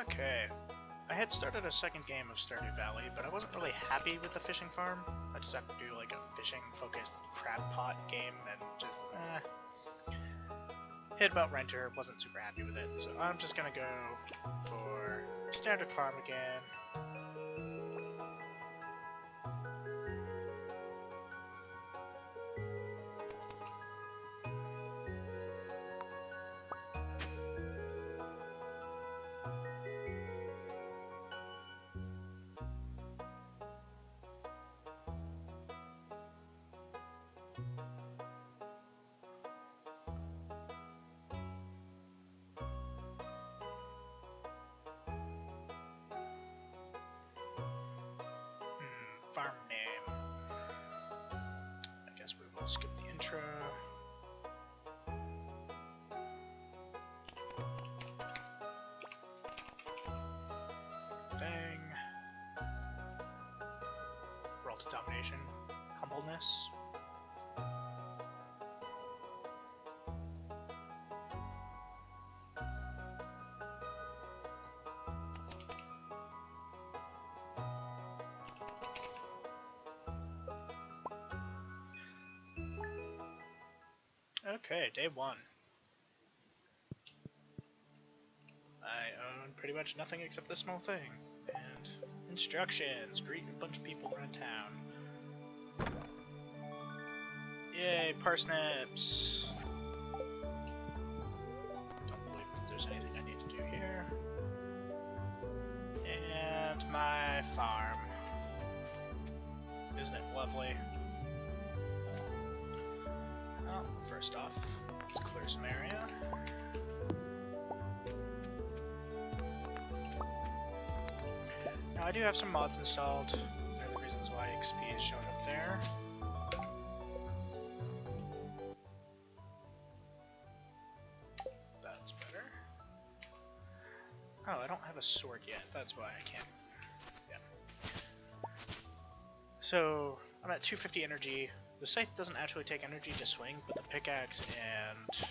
Okay. I had started a second game of Stardew Valley, but I wasn't really happy with the fishing farm. I just had to do like a fishing-focused crab pot game and just, hit about Renter, wasn't super happy with it, so I'm just gonna go for standard farm again. Farm name. I guess we will skip the intro. Thing. Roll to domination. Humbleness. Okay, day one. I own pretty much nothing except this small thing. And instructions. Greet a bunch of people around town. Yay, parsnips! Don't believe that there's anything I need to do here. And my farm. Isn't it lovely? Well, first off, let's clear some area. Now I do have some mods installed. They're the reasons why XP is showing up there. That's better. Oh, I don't have a sword yet. That's why I can't. Yeah. So I'm at 250 energy. The scythe doesn't actually take energy to swing, but the pickaxe and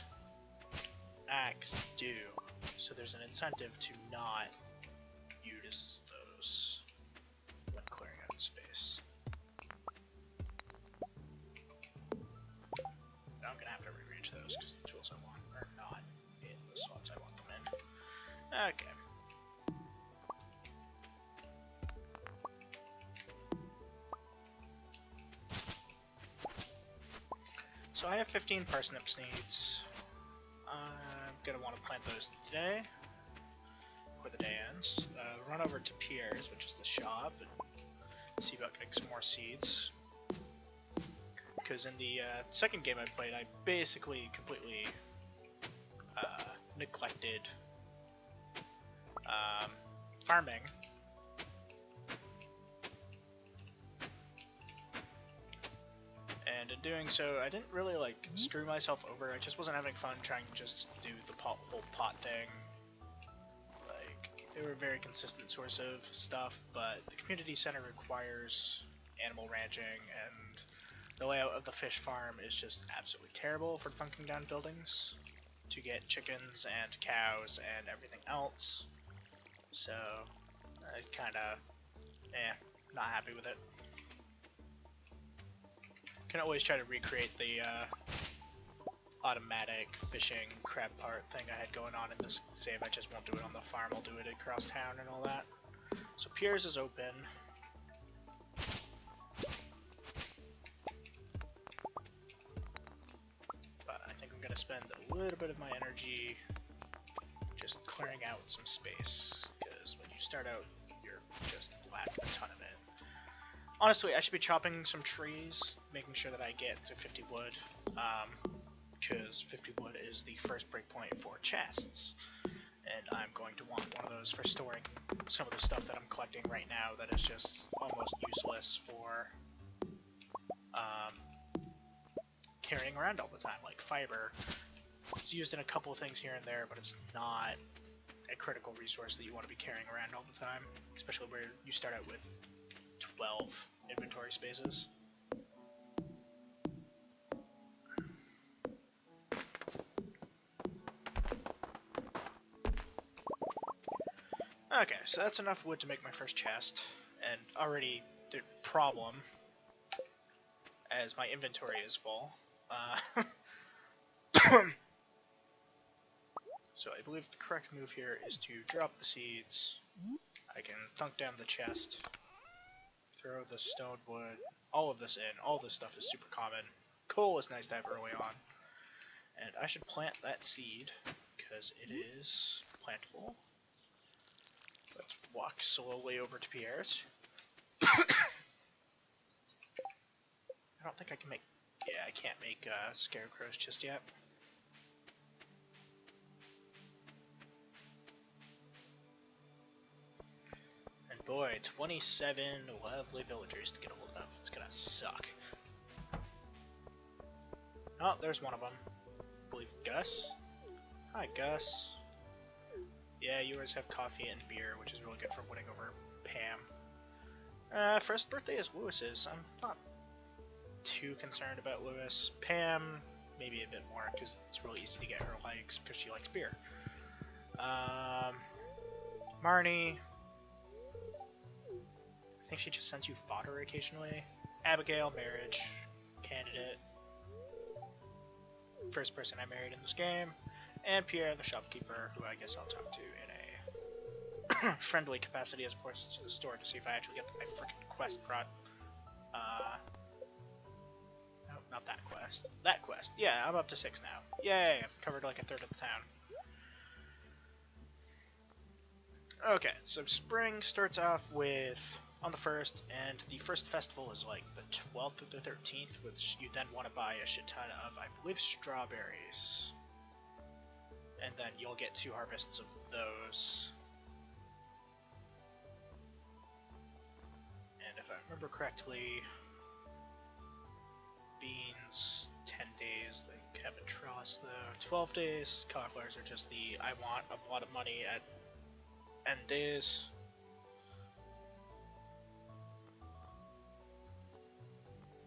axe do. So there's an incentive to not use those when clearing out space. Now I'm gonna have to rearrange those because the tools I want are not in the slots I want them in. Okay. So I have 15 parsnip seeds. I'm gonna want to plant those today, before the day ends. Run over to Pierre's, which is the shop, and see about getting some more seeds. Because in the second game I played, I basically completely neglected farming. And in doing so, I didn't really like screw myself over. I just wasn't having fun trying to just do the whole pot thing. Like, they were a very consistent source of stuff, but the community center requires animal ranching, and the layout of the fish farm is just absolutely terrible for bunking down buildings to get chickens and cows and everything else. So, I kinda, not happy with it. Can always try to recreate the automatic fishing crab part thing I had going on in this save. I just won't do it on the farm, I'll do it across town and all that. So Pierre's is open. But I think I'm going to spend a little bit of my energy just clearing out some space, because when you start out, you're just lacking a ton of it. Honestly, I should be chopping some trees, making sure that I get to 50 wood, because 50 wood is the first breakpoint for chests, and I'm going to want one of those for storing some of the stuff that I'm collecting right now that is just almost useless for carrying around all the time, like fiber. It's used in a couple of things here and there, but it's not a critical resource that you want to be carrying around all the time, especially where you start out with 12 inventory spaces. Okay, so that's enough wood to make my first chest, and already the problem, as my inventory is full. So I believe the correct move here is to drop the seeds. I can thunk down the chest, throw the stone wood, all of this in. All this stuff is super common. Coal is nice to have early on. And I should plant that seed, because it is plantable. Let's walk slowly over to Pierre's. I don't think I can make... Yeah, I can't make scarecrows just yet. And boy, 27 lovely villagers to get a hold of. It's gonna suck. Oh, there's one of them. I believe Gus? Hi, Gus. Yeah, you always have coffee and beer, which is really good for winning over Pam. First birthday is Lewis's. I'm not too concerned about Lewis. Pam, maybe a bit more, because it's really easy to get her likes, because she likes beer. Marnie. I think she just sends you fodder occasionally. Abigail, marriage. Candidate. First person I married in this game. And Pierre, the shopkeeper, who I guess I'll talk to in a friendly capacity as opposed to the store to see if I actually get my freaking quest brought. No, not that quest. That quest. Yeah, I'm up to 6 now. Yay, I've covered like a third of the town. Okay, so spring starts off with on the 1st, and the first festival is like the 12th or the 13th, which you then want to buy a shit ton of, I believe, strawberries. And then you'll get 2 harvests of those. And if I remember correctly, beans, 10 days, they have a trellis though. 12 days, cauliflowers are just the I want a lot of money at end days.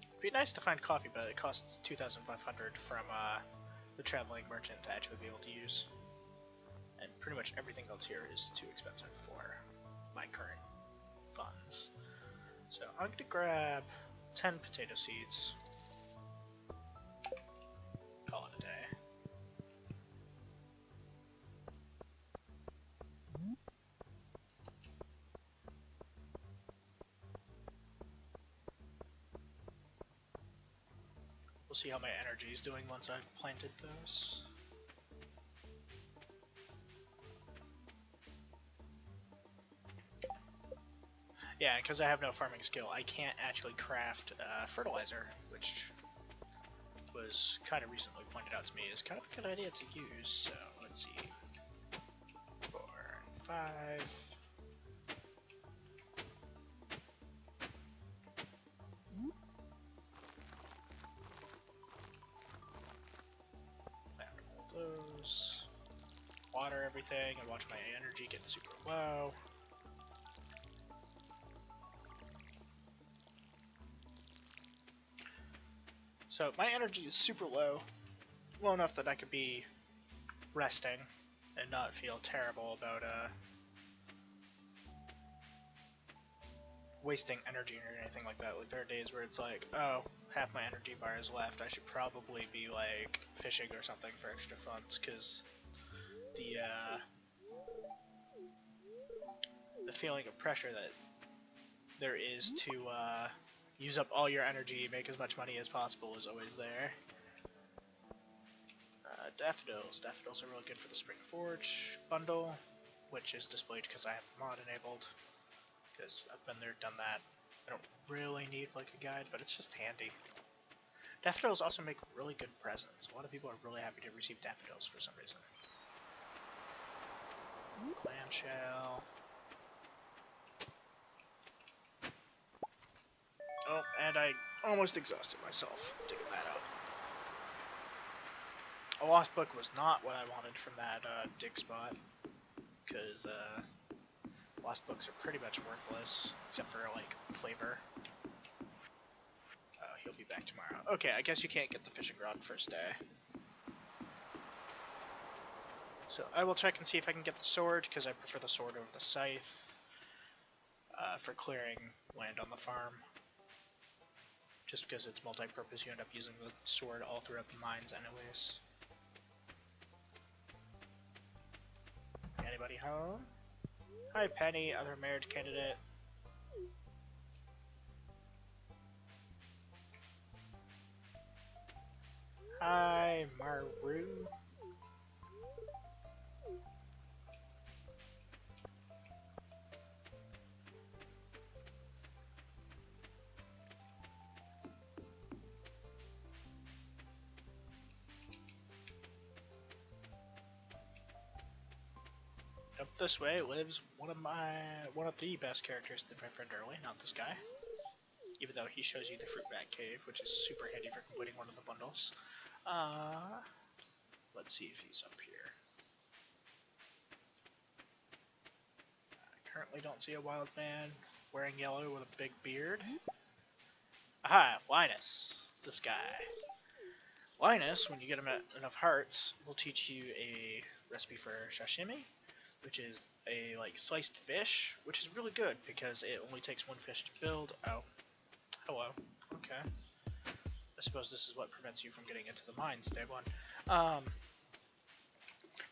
It'd be nice to find coffee, but it costs 2,500 from the traveling merchant to actually be able to use. And pretty much everything else here is too expensive for my current funds. So I'm going to grab 10 potato seeds. Call it a day. We'll see how my energy is doing once I've planted those. Yeah, because I have no farming skill, I can't actually craft fertilizer, which was kind of recently pointed out to me is kind of a good idea to use. So let's see, 4 and 5. Plant all those. Water everything and watch my energy get super low. So my energy is super low, low enough that I could be resting and not feel terrible about wasting energy or anything like that. Like there are days where it's like, oh, half my energy bar is left. I should probably be like fishing or something for extra funds, because the feeling of pressure that there is to use up all your energy, make as much money as possible is always there. Daffodils. Daffodils are really good for the Spring Forge bundle, which is displayed because I have the mod enabled. Because I've been there, done that. I don't really need like a guide, but it's just handy. Daffodils also make really good presents. A lot of people are really happy to receive daffodils for some reason. Clamshell. Oh, and I almost exhausted myself digging that up. A lost book was not what I wanted from that dig spot, because lost books are pretty much worthless, except for like flavor. Oh, he'll be back tomorrow. Okay, I guess you can't get the fishing rod first day. So I will check and see if I can get the sword, because I prefer the sword over the scythe for clearing land on the farm. Just because it's multi-purpose, you end up using the sword all throughout the mines anyways. Anybody home? Hi Penny, other marriage candidate. Hi Maru. Up this way lives one of the best characters to my friend early, not this guy. Even though he shows you the fruit bat cave, which is super handy for completing one of the bundles. Let's see if he's up here. I currently don't see a wild man wearing yellow with a big beard. Aha, Linus, this guy. Linus, when you get him at enough hearts, will teach you a recipe for sashimi, which is a like sliced fish, which is really good because it only takes one fish to build. Oh, hello. Okay. I suppose this is what prevents you from getting into the mines, day one.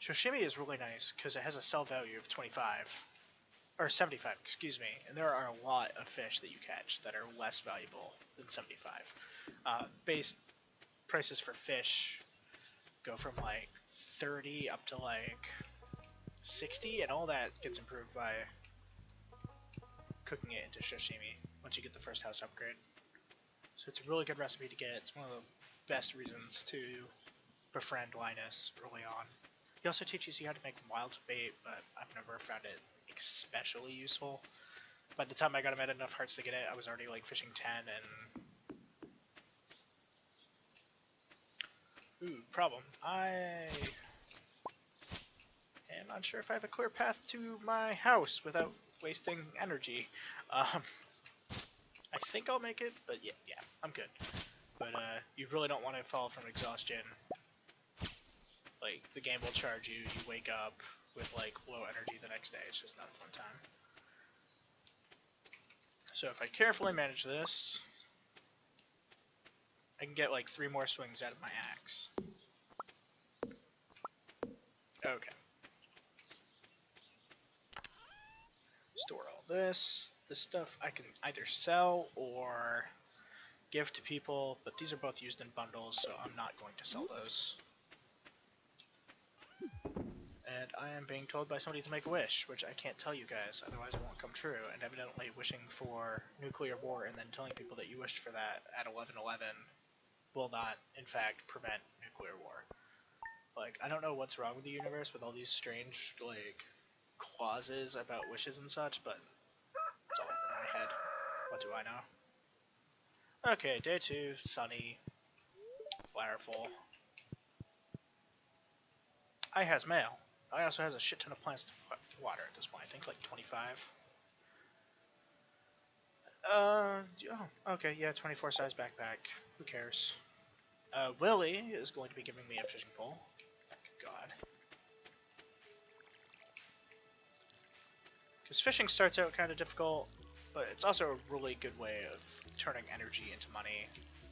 Sashimi is really nice because it has a sell value of 25. Or 75, excuse me. And there are a lot of fish that you catch that are less valuable than 75. Base prices for fish go from like 30 up to like 60, and all that gets improved by cooking it into sashimi once you get the first house upgrade. So it's a really good recipe to get. It's one of the best reasons to befriend Linus early on. He also teaches you how to make wild bait, but I've never found it especially useful. By the time I got him at enough hearts to get it, I was already like fishing 10 and... Ooh, problem. I am not sure if I have a clear path to my house without wasting energy. I think I'll make it, but yeah, I'm good. But you really don't want to fall from exhaustion. Like, the game will charge you, you wake up with like low energy the next day. It's just not a fun time. So if I carefully manage this, I can get like 3 more swings out of my axe. Okay. Store all this. This stuff I can either sell or give to people, but these are both used in bundles, so I'm not going to sell those. And I am being told by somebody to make a wish, which I can't tell you guys, otherwise it won't come true. And evidently wishing for nuclear war and then telling people that you wished for that at 11:11 will not, in fact, prevent nuclear war. Like, I don't know what's wrong with the universe with all these strange, like, clauses about wishes and such, but it's all in my head. What do I know? Okay, day 2, sunny, flowerful. I has mail. I also has a shit ton of plants to water at this point. I think like 25. Oh, okay, yeah, 24 size backpack. Who cares? Willie is going to be giving me a fishing pole. Thank God. Because fishing starts out kind of difficult, but it's also a really good way of turning energy into money.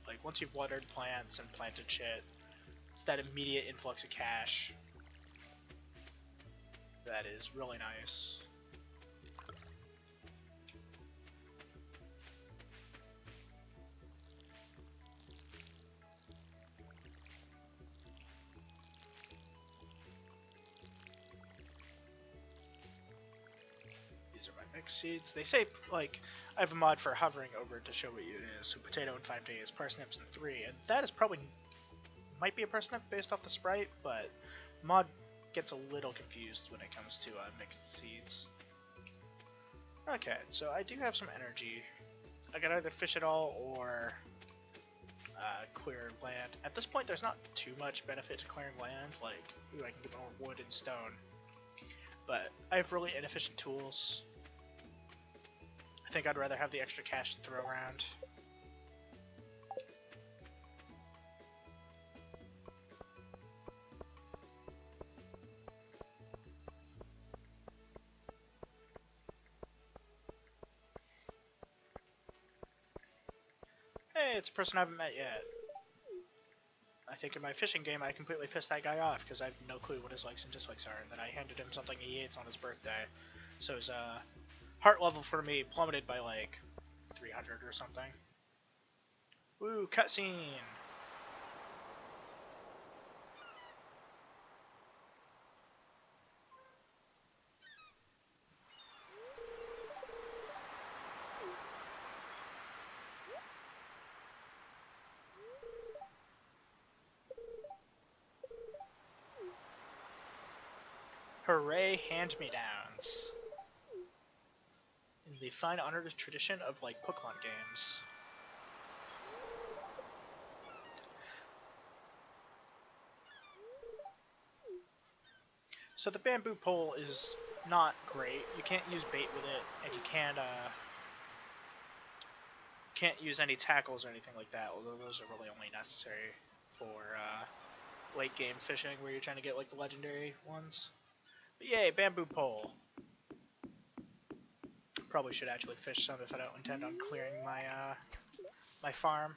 Like, once you've watered plants and planted shit, it's that immediate influx of cash. That is really nice. These are my mixed seeds. They say, like, I have a mod for hovering over to show what it is. So potato in 5 days, parsnips in 3, and that is probably, might be a parsnip based off the sprite, but mod gets a little confused when it comes to mixed seeds. Okay, so I do have some energy. I can either fish it all or clear land. At this point, there's not too much benefit to clearing land. Like, ooh, I can get more wood and stone. But I have really inefficient tools. I think I'd rather have the extra cash to throw around. Hey, it's a person I haven't met yet. I think in my fishing game I completely pissed that guy off because I have no clue what his likes and dislikes are, and then I handed him something he hates on his birthday. So his heart level for me plummeted by like 300 or something. Woo, cutscene! Hooray, hand-me-downs. In the fine honored tradition of like Pokemon games. So the bamboo pole is not great. You can't use bait with it, and you can't use any tackles or anything like that, although those are really only necessary for late game fishing where you're trying to get like the legendary ones. But yay, bamboo pole. Probably should actually fish some if I don't intend on clearing my my farm.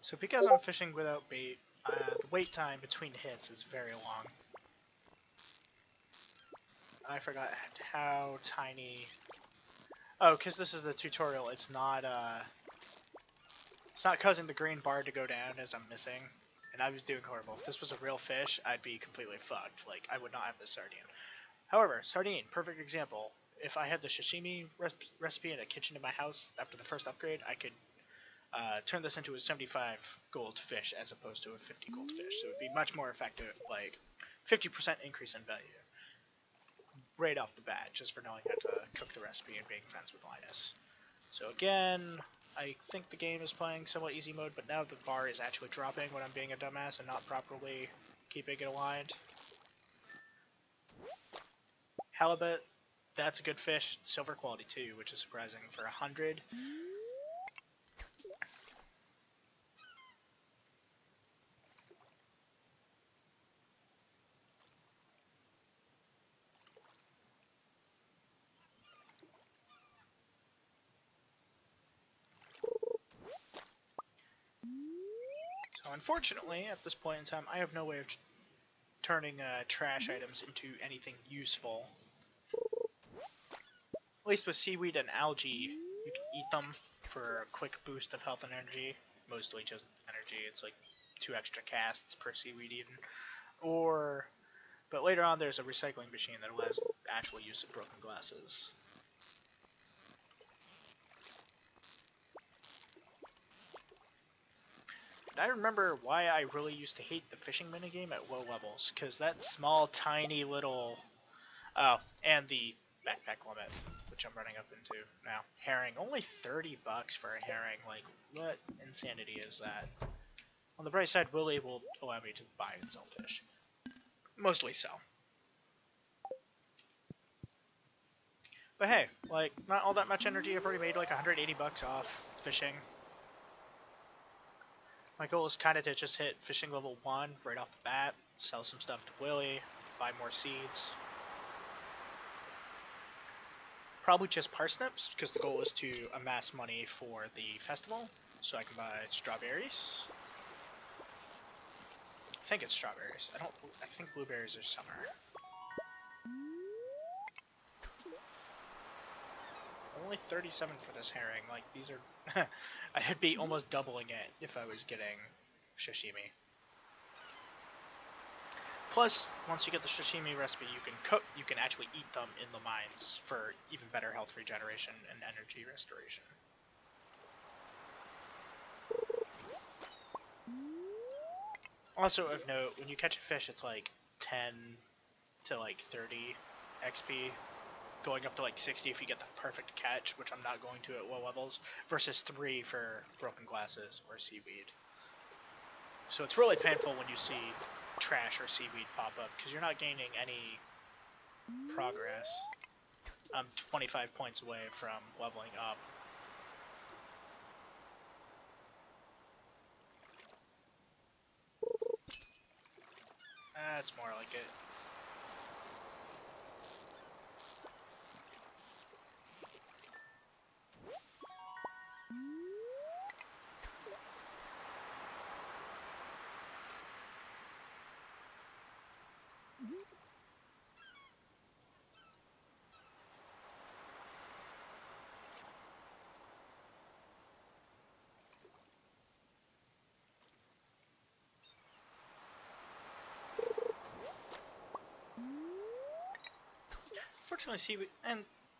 So because I'm fishing without bait, the wait time between hits is very long. I forgot how tiny... Oh, because this is the tutorial, it's not causing the green bar to go down as I'm missing. And I was doing horrible. If this was a real fish, I'd be completely fucked. Like, I would not have this sardine. However, sardine, perfect example. If I had the sashimi recipe in a kitchen in my house after the first upgrade, I could turn this into a 75 gold fish as opposed to a 50 gold fish. So it would be much more effective, like 50% increase in value right off the bat, just for knowing how to cook the recipe and being friends with Linus. So again, I think the game is playing somewhat easy mode, but now the bar is actually dropping when I'm being a dumbass and not properly keeping it aligned. Halibut, that's a good fish. Silver quality too, which is surprising for 100. So unfortunately, at this point in time, I have no way of turning trash items into anything useful. At least with seaweed and algae, you can eat them for a quick boost of health and energy. Mostly just energy. It's like 2 extra casts per seaweed even. But later on there's a recycling machine that allows actual use of broken glasses. And I remember why I really used to hate the fishing minigame at low levels, because that small, tiny little... Oh, and the backpack limit, which I'm running up into now. Herring, only 30 bucks for a herring, like, what insanity is that? On the bright side, Willy will allow me to buy and sell fish. Mostly sell. But hey, like, not all that much energy. I've already made like 180 bucks off fishing. My goal is kind of to just hit fishing level 1 right off the bat, sell some stuff to Willy, buy more seeds. Probably just parsnips, because the goal is to amass money for the festival, so I can buy strawberries. I think it's strawberries. I think blueberries are summer. Only 37 for this herring. Like, these are... I'd be almost doubling it if I was getting sashimi. Plus, once you get the sashimi recipe, you can actually eat them in the mines for even better health regeneration and energy restoration. Also of note, when you catch a fish, it's like 10 to like 30 XP, going up to like 60 if you get the perfect catch, which I'm not going to at low levels, versus 3 for broken glasses or seaweed. So it's really painful when you see trash or seaweed pop up, because you're not gaining any progress. I'm 25 points away from leveling up. That's more like it.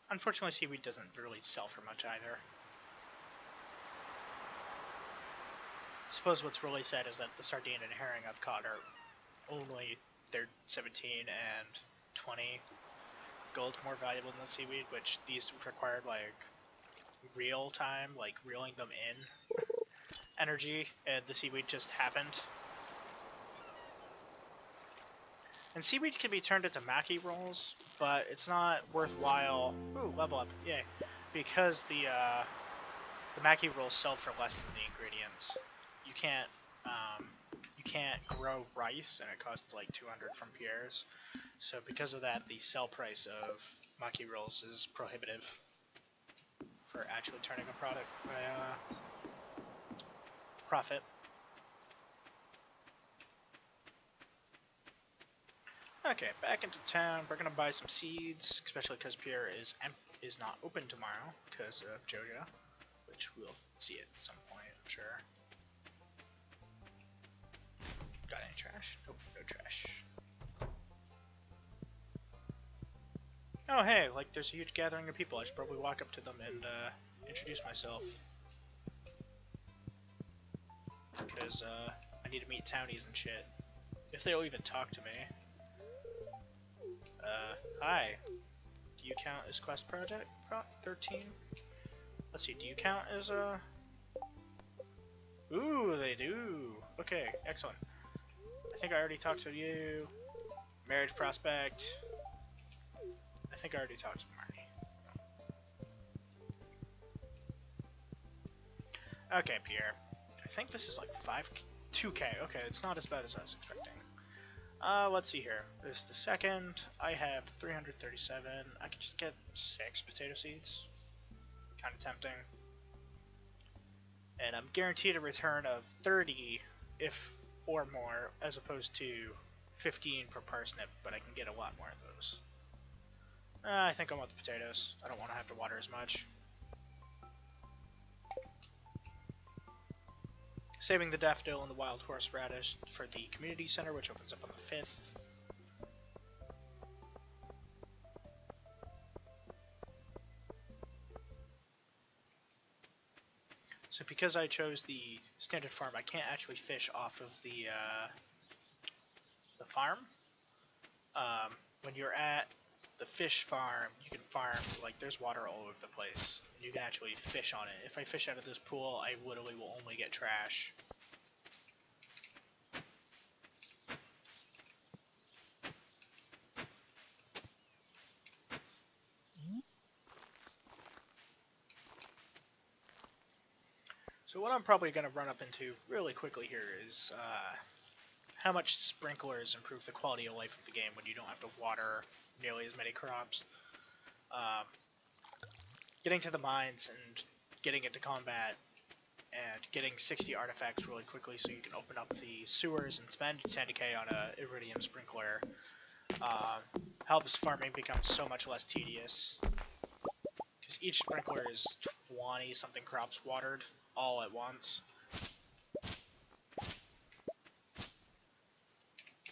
Unfortunately, seaweed doesn't really sell for much either. I suppose what's really sad is that the sardine and herring I've caught are only, they're 17 and 20 gold more valuable than the seaweed, which these required like real time, like reeling them in energy, and the seaweed just happened. And seaweed can be turned into maki rolls, but it's not worthwhile. Ooh, level up, yay! Because the maki rolls sell for less than the ingredients. You can't grow rice, and it costs like 200 from Pierre's. So because of that, the sell price of maki rolls is prohibitive for actually turning a product by profit. Okay, back into town. We're gonna buy some seeds, especially because Pierre is not open tomorrow because of JoJo, which we'll see at some point, I'm sure. Got any trash? Nope, no trash. Oh hey, like there's a huge gathering of people. I should probably walk up to them and introduce myself. Because I need to meet townies and shit. If they'll even talk to me. Hi. Do you count as quest project? 13? Let's see, do you count as a... Ooh, they do! Okay, excellent. I think I already talked to you. Marriage prospect. I think I already talked to Marty. Okay, Pierre. I think this is like 2k. Okay, it's not as bad as I was expecting. Let's see here. This is the second. I have 337. I could just get 6 potato seeds. Kind of tempting. And I'm guaranteed a return of 30 if or more, as opposed to 15 per parsnip, but I can get a lot more of those. I think I want the potatoes. I don't want to have to water as much. Saving the daffodil and the wild horseradish for the community center, which opens up on the 5th. So because I chose the standard farm, I can't actually fish off of the farm. When you're at the fish farm, you can farm, like there's water all over the place. And you can actually fish on it. If I fish out of this pool, I literally will only get trash. So what I'm probably going to run up into really quickly here is how much sprinklers improve the quality of life of the game when you don't have to water nearly as many crops. Getting to the mines and getting into combat and getting 60 artifacts really quickly so you can open up the sewers and spend 10k on a iridium sprinkler helps farming become so much less tedious. Because each sprinkler is 20 something crops watered all at once.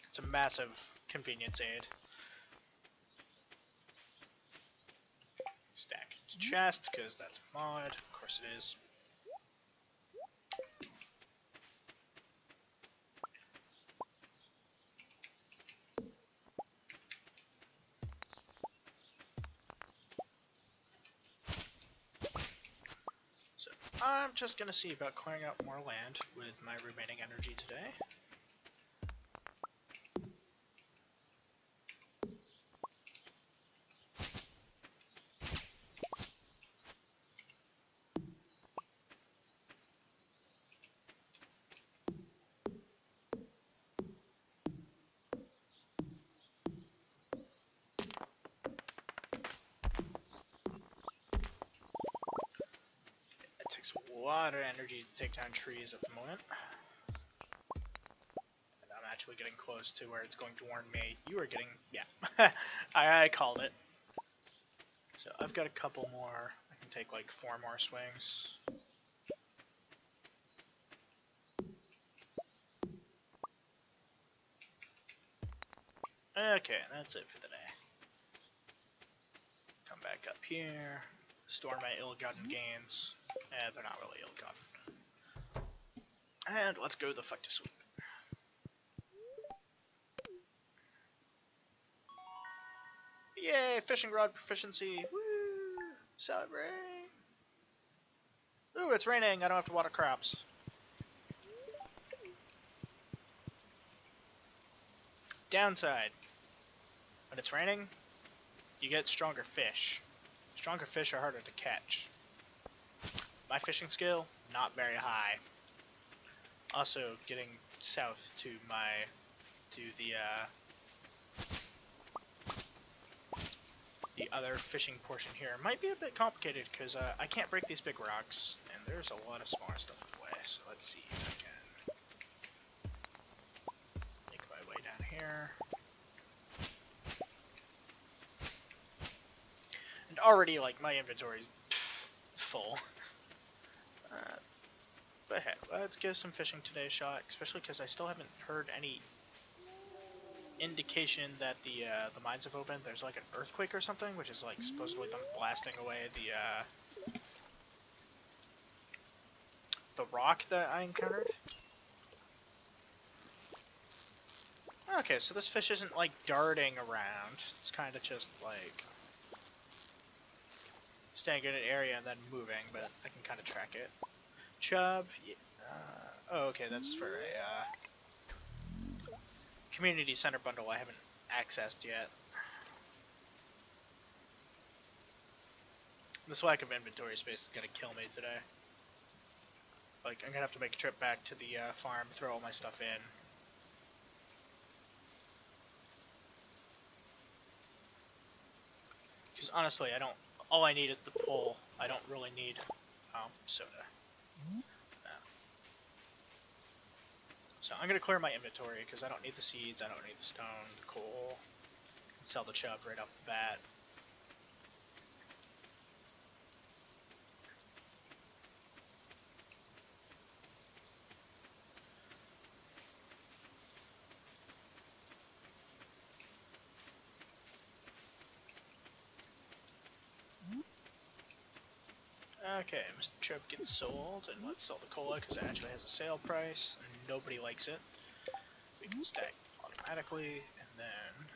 It's a massive convenience aid. Stack to chest, because that's a mod. Of course it is. So I'm just going to see about clearing out more land with my remaining energy today. takes a lot of energy to take down trees at the moment. And I'm actually getting close to where it's going to warn me. You are getting... yeah. I called it. So I've got a couple more. I can take like 4 more swings. Okay, that's it for the day. Come back up here. Store my ill-gotten gains. They're not really ill-gotten. And let's go the fuck to sleep. Yay, fishing rod proficiency. Woo! Celebrate. Ooh, it's raining. I don't have to water crops. Downside. When it's raining, you get stronger fish. Stronger fish are harder to catch. My fishing skill, not very high. Also, getting south to the other fishing portion here might be a bit complicated because I can't break these big rocks, and there's a lot of smaller stuff in the way. So let's see if I can make my way down here. And already, like, my inventory's full. But hey, let's give some fishing today a shot, especially because I still haven't heard any indication that the mines have opened. There's like an earthquake or something, which is like supposedly them blasting away the rock that I encountered. Okay, so this fish isn't like darting around. It's kind of just like staying in an area and then moving, but I can kind of track it. Chub. Yeah. Oh, okay, that's for a community center bundle I haven't accessed yet. This lack of inventory space is gonna kill me today. Like, I'm gonna have to make a trip back to the farm, throw all my stuff in. Because honestly, all I need is the pole. I don't really need soda. No. So I'm gonna clear my inventory because I don't need the seeds, I don't need the stone, the coal. And sell the chub right off the bat. Okay, Mr. Chub gets sold, and let's sell the cola because it actually has a sale price, and nobody likes it. We can stack automatically, and then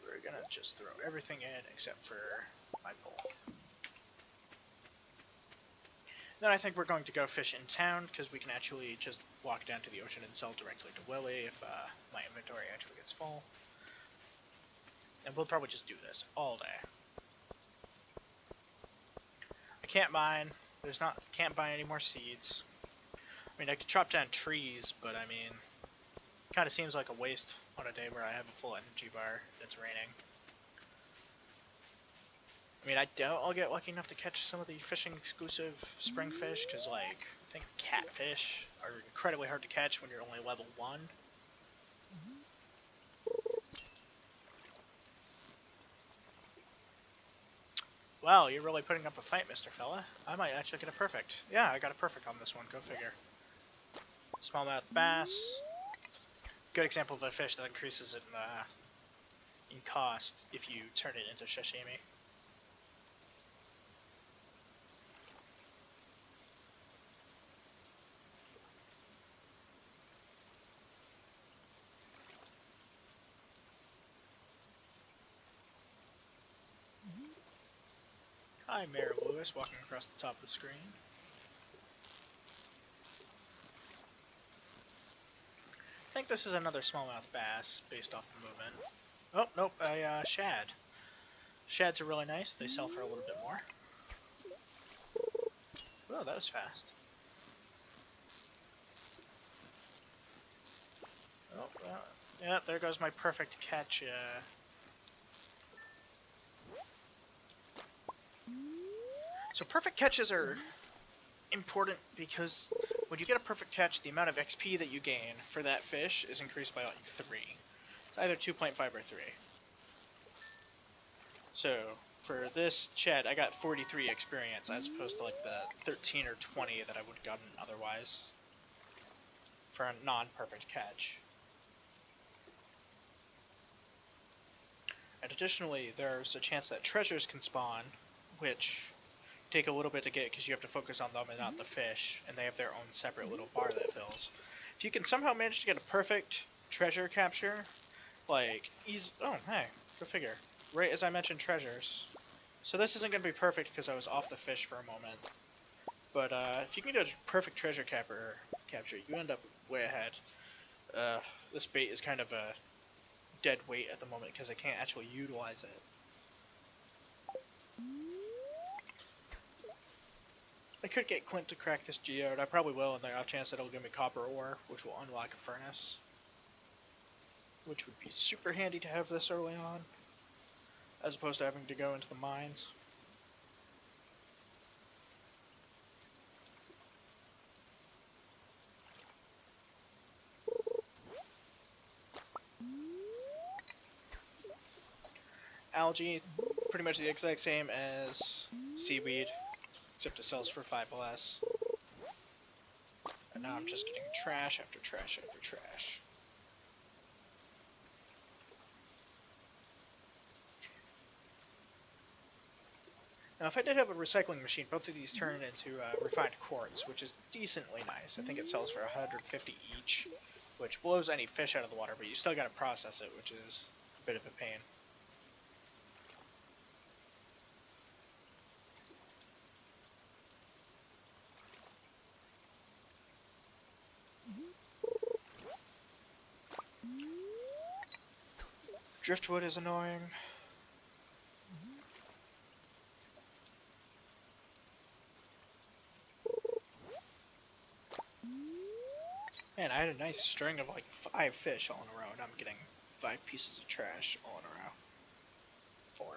we're gonna just throw everything in except for my pole. Then I think we're going to go fish in town because we can actually just walk down to the ocean and sell directly to Willie if my inventory actually gets full. And we'll probably just do this all day. I can't mine. Can't buy any more seeds. I mean, I could chop down trees, but I mean, kind of seems like a waste on a day where I have a full energy bar. It's raining. I mean, I doubt I'll get lucky enough to catch some of the fishing exclusive spring fish, because like, I think catfish are incredibly hard to catch when you're only level 1. Wow, you're really putting up a fight, Mr. Fella. I might actually get a perfect. Yeah, I got a perfect on this one. Go figure. Smallmouth bass. Good example of a fish that increases in cost if you turn it into sashimi. Hi, Mayor Lewis, walking across the top of the screen. I think this is another smallmouth bass based off the movement. Oh, nope, a shad. Shads are really nice. They sell for a little bit more. Oh, that was fast. Oh, yeah, there goes my perfect catch. So perfect catches are important because when you get a perfect catch, the amount of XP that you gain for that fish is increased by like 3. It's either 2.5 or 3. So for this chat, I got 43 experience as opposed to like the 13 or 20 that I would have gotten otherwise for a non-perfect catch. And additionally, there's a chance that treasures can spawn, which take a little bit to get because you have to focus on them and not the fish, and they have their own separate little bar that fills. If you can somehow manage to get a perfect treasure capture, like, oh, hey, go figure. Right as I mentioned treasures. So this isn't going to be perfect because I was off the fish for a moment. But if you can get a perfect treasure capture, you end up way ahead. This bait is kind of a dead weight at the moment because I can't actually utilize it. I could get Clint to crack this geode. I probably will, and there's a chance that it'll give me copper ore, which will unlock a furnace. Which would be super handy to have this early on, as opposed to having to go into the mines. Algae, pretty much the exact same as seaweed, except it sells for 5 less. And now I'm just getting trash after trash after trash. Now if I did have a recycling machine, both of these turn into refined quartz, which is decently nice. I think it sells for 150 each, which blows any fish out of the water, but you still gotta process it, which is a bit of a pain. Driftwood is annoying. Man, I had a nice string of like 5 fish all in a row, and I'm getting 5 pieces of trash all in a row. 4.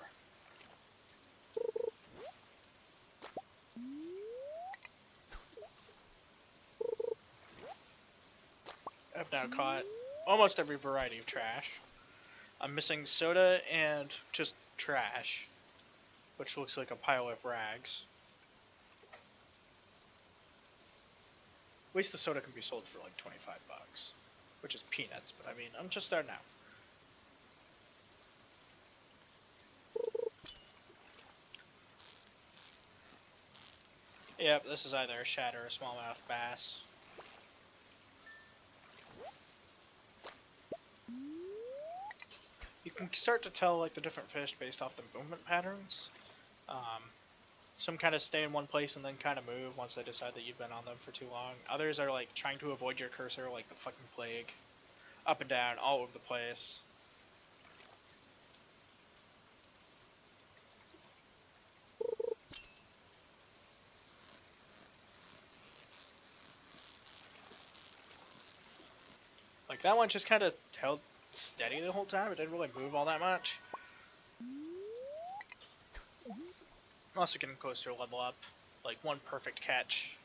I've now caught almost every variety of trash. I'm missing soda and just trash, which looks like a pile of rags. At least the soda can be sold for like 25 bucks, which is peanuts, but I mean, I'm just starting out. Yep, this is either a shad or a smallmouth bass. You can start to tell like the different fish based off the movement patterns. Some kind of stay in one place and then kind of move once they decide that you've been on them for too long. Others are like trying to avoid your cursor like the fucking plague. Up and down, all over the place. Like that one just kind of held steady the whole time. It didn't really move all that much. I'm also getting close to a level up. Like 1 perfect catch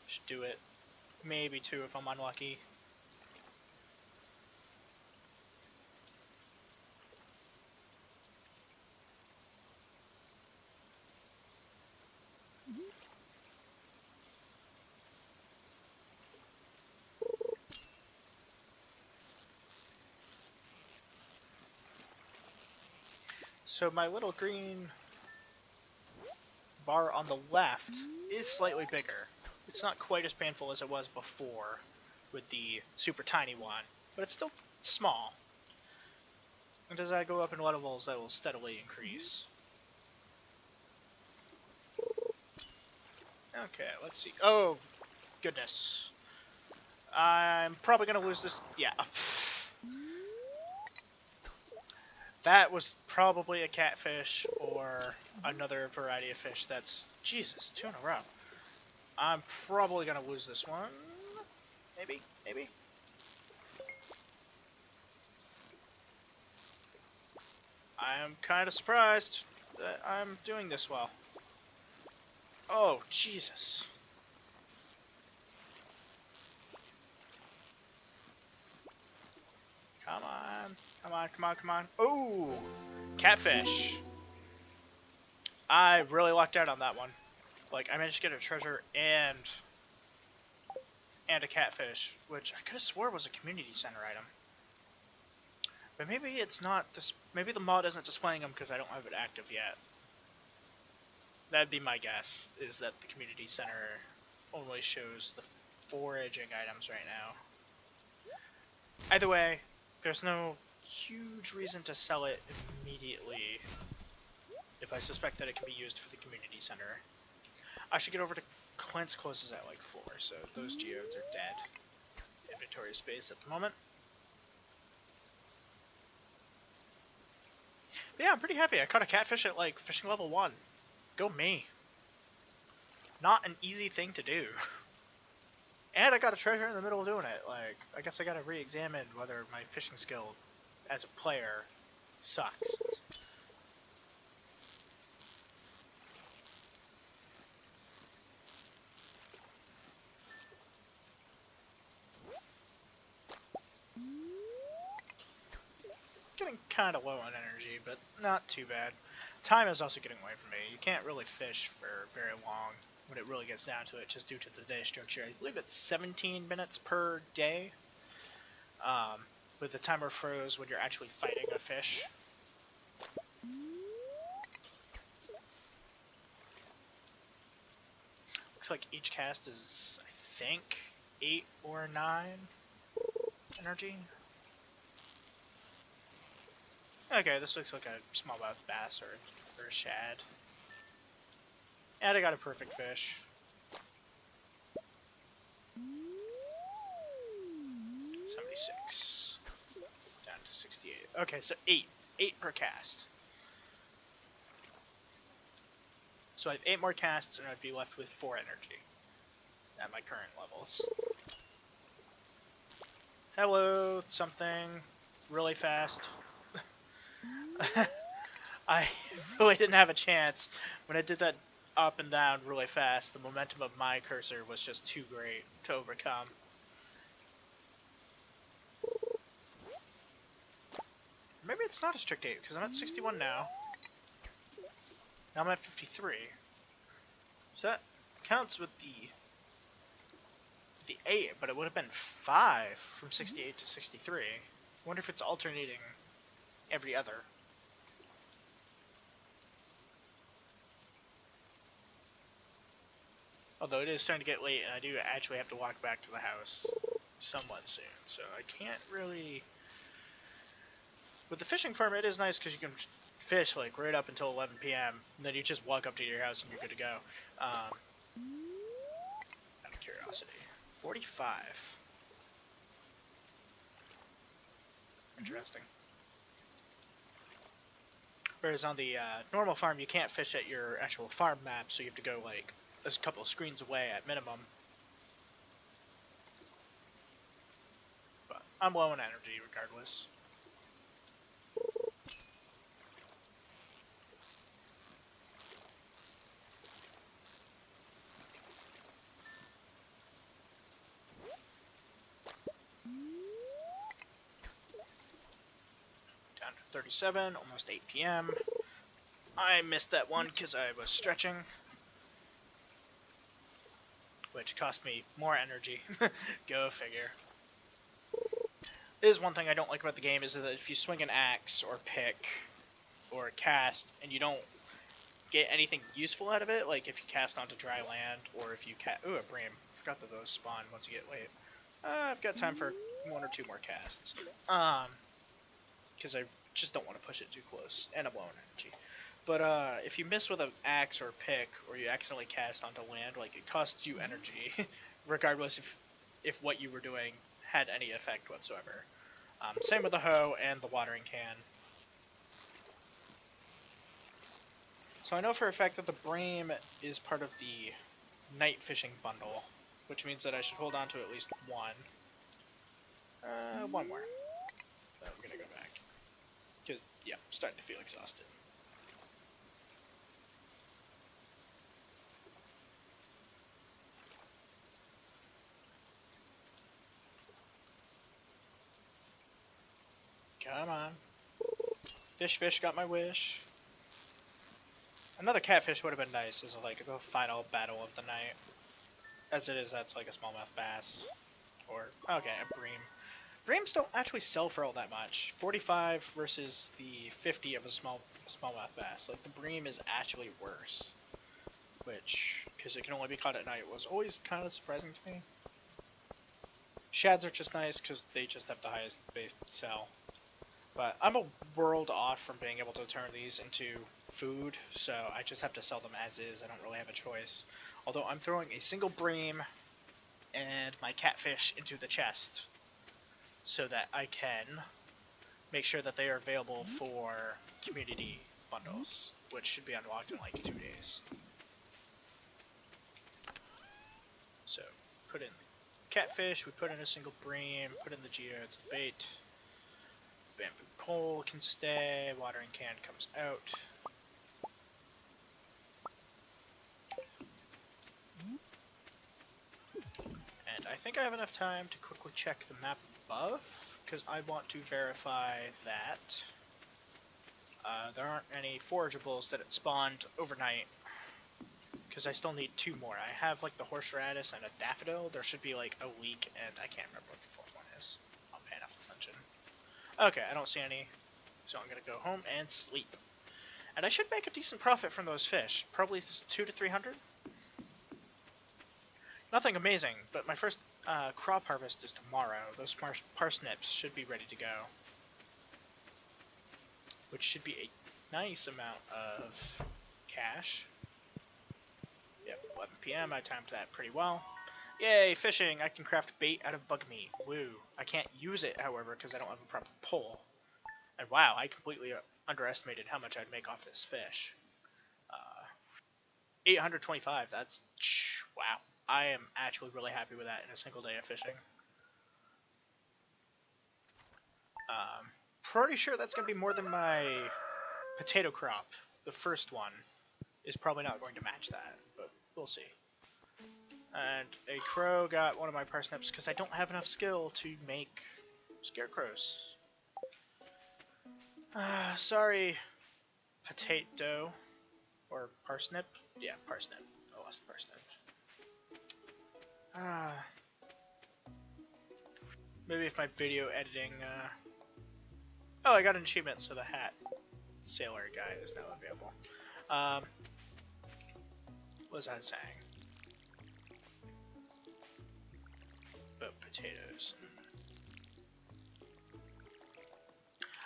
should do it. Maybe 2 if I'm unlucky. So my little green bar on the left is slightly bigger. It's not quite as painful as it was before with the super tiny one, but it's still small. And as I go up in levels, that will steadily increase. Okay, let's see. Oh, goodness. I'm probably going to lose this. Yeah. That was probably a catfish or another variety of fish that's... Jesus, 2 in a row. I'm probably going to lose this one. Maybe, maybe. I'm kind of surprised that I'm doing this well. Oh, Jesus. Come on. Come on, come on, come on. Ooh! Catfish. I really lucked out on that one. Like, I managed to get a treasure and a catfish, which I could have swore was a community center item. But maybe it's not. Maybe the mod isn't displaying them because I don't have it active yet. That'd be my guess. Is that the community center only shows the foraging items right now. Either way, there's no huge reason to sell it immediately. If I suspect that it can be used for the community center, I should get over to Clint's. Closes at like 4, so those geodes are dead. Inventory space at the moment. But yeah, I'm pretty happy. I caught a catfish at like fishing level 1. Go me. Not an easy thing to do. And I got a treasure in the middle of doing it. Like, I guess I gotta re-examine whether my fishing skill as a player sucks. Getting kind of low on energy, but not too bad. Time is also getting away from me. You can't really fish for very long when it really gets down to it, just due to the day structure. I believe it's 17 minutes per day, with the timer froze when you're actually fighting a fish. Looks like each cast is, I think, 8 or 9 energy. Okay, this looks like a smallmouth bass or a shad. And I got a perfect fish. 76. Down to 68. Okay, so 8. 8 per cast. So I have 8 more casts and I'd be left with 4 energy at my current levels. Hello, something really fast. I really didn't have a chance when I did that up and down really fast. The momentum of my cursor was just too great to overcome. Maybe it's not a strict 8 because I'm at 61 now. Now I'm at 53. So that counts with the 8, but it would have been 5 from 68 to 63. I wonder if it's alternating every other. Although it is starting to get late, and I do actually have to walk back to the house somewhat soon, so I can't really... With the fishing farm, it is nice because you can fish like right up until 11 p.m. and then you just walk up to your house and you're good to go. Out of curiosity. 45. Interesting. Whereas on the normal farm, you can't fish at your actual farm map, so you have to go like a couple of screens away at minimum. But I'm low on energy regardless. Down to 37, almost 8 p.m. I missed that one because I was stretching, which cost me more energy. Go figure. It is one thing I don't like about the game is that if you swing an axe or pick or cast and you don't get anything useful out of it, like if you cast onto dry land or if you ooh, a bream. Forgot that those spawn once you get late. I've got time for 1 or 2 more casts. Because I just don't want to push it too close, and I'm low on energy. But if you miss with an axe or pick, or you accidentally cast onto land, like it costs you energy, regardless if what you were doing had any effect whatsoever. Same with the hoe and the watering can. So I know for a fact that the bream is part of the night fishing bundle, which means that I should hold on to at least 1. 1 more. So I'm gonna go back. Because, yeah, I'm starting to feel exhausted. Come on. Fish got my wish. Another catfish would have been nice as like the final battle of the night. As it is, that's like a smallmouth bass. Or, okay, a bream. Breams don't actually sell for all that much. 45 versus the 50 of a smallmouth bass. Like, the bream is actually worse. Which, because it can only be caught at night, was always kind of surprising to me. Shads are just nice because they just have the highest base sell. But I'm a world off from being able to turn these into food, so I just have to sell them as is. I don't really have a choice. Although I'm throwing a single bream and my catfish into the chest so that I can make sure that they are available for community bundles, which should be unlocked in like 2 days. So, put in catfish, we put in a single bream, put in the geodes, the bait. Bamboo pole can stay, watering can comes out. And I think I have enough time to quickly check the map above, because I want to verify that there aren't any forageables that it spawned overnight, because I still need 2 more. I have like the horseradish and a daffodil. There should be like a leek, and I can't remember what the 4th one is. I'll pay enough attention. Okay, I don't see any, so I'm gonna go home and sleep. And I should make a decent profit from those fish, probably 200 to 300. Nothing amazing, but my first crop harvest is tomorrow. Those parsnips should be ready to go, which should be a nice amount of cash. Yep, 11 PM, I timed that pretty well. Yay, fishing! I can craft bait out of bug meat. Woo. I can't use it, however, because I don't have a proper pole. And wow, I completely underestimated how much I'd make off this fish. 825, that's... wow. I am actually really happy with that in a single day of fishing. Pretty sure that's going to be more than my potato crop. The first one is probably not going to match that, but we'll see. And a crow got one of my parsnips because I don't have enough skill to make scarecrows. Sorry, potato. Or parsnip? Yeah, parsnip. I lost parsnip. Maybe if my video editing, oh, I got an achievement, so the hat sailor guy is now available. What was I saying? About potatoes.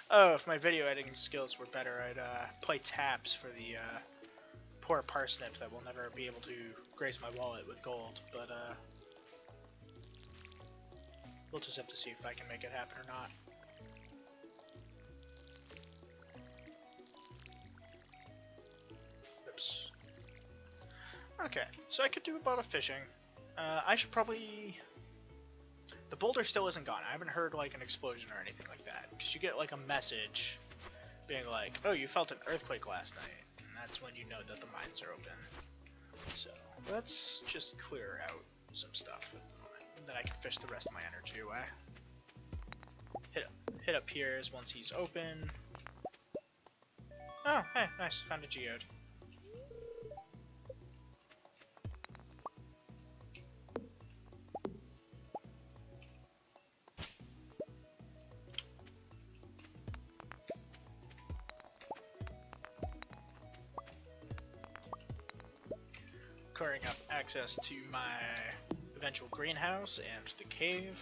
Oh, if my video editing skills were better, I'd play taps for the poor parsnip that will never be able to grace my wallet with gold, but we'll just have to see if I can make it happen or not. Oops. Okay, so I could do a lot of fishing. I should probably... The boulder still isn't gone. I haven't heard like an explosion or anything like that, because you get like a message being like, oh, you felt an earthquake last night, and that's when you know that the mines are open. So let's just clear out some stuff at the moment, and then I can fish the rest of my energy away. Hit up here is once he's open. Oh, hey, nice, found a geode. Clearing up access to my eventual greenhouse and the cave.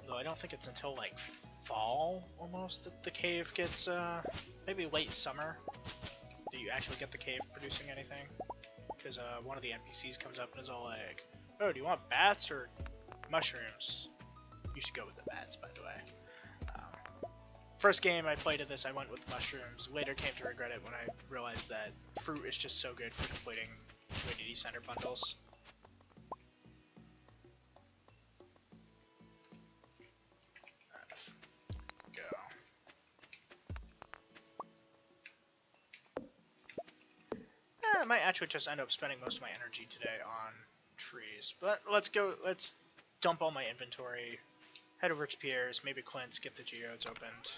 Though I don't think it's until like fall almost that the cave gets, maybe late summer, that you actually get the cave producing anything. Because one of the NPCs comes up and is all like, oh, do you want bats or mushrooms? You should go with the bats, by the way. First game I played of this, I went with mushrooms. Later came to regret it when I realized that fruit is just so good for completing community center bundles. Go. I might actually just end up spending most of my energy today on trees. But let's go, let's dump all my inventory, head over to Pierre's, maybe Clint's, get the geodes opened.